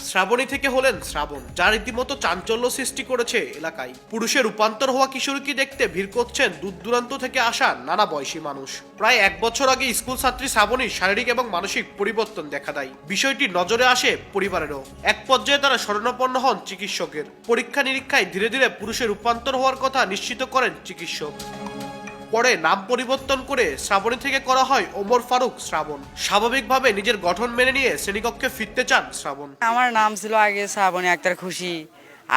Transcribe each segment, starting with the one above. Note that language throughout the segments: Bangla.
শ্রাবণী থেকে হলেন শ্রাবণ, যা রীতিমতো চাঞ্চল্য সৃষ্টি করেছে এলাকায়। পুরুষে রূপান্তর হওয়া কিশোরীকে দেখতে ভিড় করছেন দূর দূরান্ত থেকে আসা নানা বয়সী মানুষ। প্রায় 1 বছর আগে স্কুল ছাত্রী শ্রাবণীর শারীরিক এবং মানসিক পরিবর্তন দেখা দেয়। বিষয়টি নজরে আসে পরিবারেরও। এক পর্যায়ে তারা শরণাপন্ন হন চিকিৎসকের। পরীক্ষা নিরীক্ষায় ধীরে ধীরে পুরুষে রূপান্তর হওয়ার কথা নিশ্চিত করেন চিকিৎসক। পরে নাম পরিবর্তন করে শ্রাবণী থেকে করা হয় ওমর ফারুক শ্রাবণ। স্বাভাবিকভাবে নিজের গঠন মেনে নিয়ে শ্রেণীকক্ষে ফিরতে চান শ্রাবণ। আমার নাম ছিল আগে শ্রাবণী আক্তার খুশি,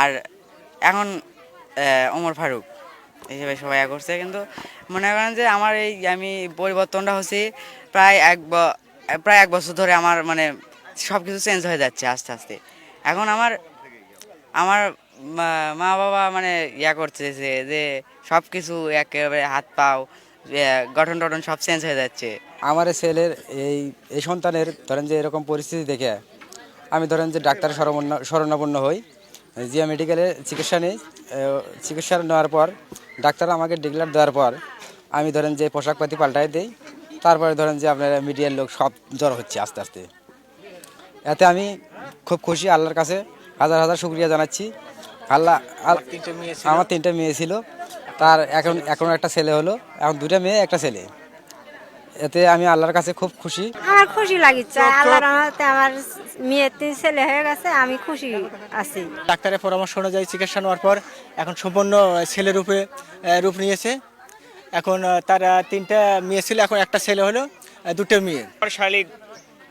আর এখন ওমর ফারুক হিসেবে সবাই করছে। কিন্তু মনে করেন যে আমার আমি পরিবর্তনটা হচ্ছে প্রায় এক বছর ধরে আমার মানে সব কিছু চেঞ্জ হয়ে যাচ্ছে আস্তে আস্তে। এখন আমার মা বাবা মানে করতেছে যে সব কিছু একেবারে হাত পাও গঠন টঠন সব চেঞ্জ হয়ে যাচ্ছে। আমার ছেলের এই সন্তানের ধরেন যে এরকম পরিস্থিতি দেখে আমি ধরেন যে ডাক্তার শরণাপন্ন হই, জিয়া মেডিকেলে চিকিৎসা নিই। চিকিৎসা নেওয়ার পর ডাক্তার আমাকে ডিক্লেয়ার দেওয়ার পর আমি ধরেন যে পোশাকপাতি পাল্টাই দিই। তারপরে ধরেন যে আপনার মিডিয়ার লোক সব জড়ো হচ্ছে আস্তে আস্তে। এতে আমি খুব খুশি, আল্লাহর কাছে হাজার হাজার শুকরিয়া জানাচ্ছি। আমার 3টে মেয়ে ছিল, তার এখন একটা ছেলে হলো, এখন 2টা মেয়ে একটা ছেলে। এতে আমি আল্লাহর কাছে খুব খুশি। আমার খুশি লাগছে, আল্লাহর রহমতে আমার মেয়ে 3 ছেলে হয়ে গেছে, আমি খুশি আছি। ডাক্তারের পরামর্শ অনুযায়ী চিকিৎসা নেওয়ার পর এখন সম্পূর্ণ ছেলে রূপ নিয়েছে। এখন তার 3টা মেয়ে ছিল, এখন একটা ছেলে হলো, 2টো মেয়ে। শারীরিক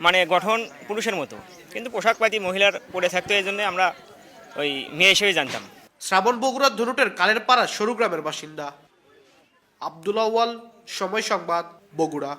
মানে গঠন পুরুষের মতো, কিন্তু পোশাকপাতি মহিলার পরে থাকতো, এই জন্য আমরা ওই মেয়ে হিসেবে জানতাম। শ্রাবণ বগুড়ার ধনুটের কালের পাড়া সরু গ্রামের বাসিন্দা। আব্দুল আউয়াল, সময় সংবাদ, বগুড়া।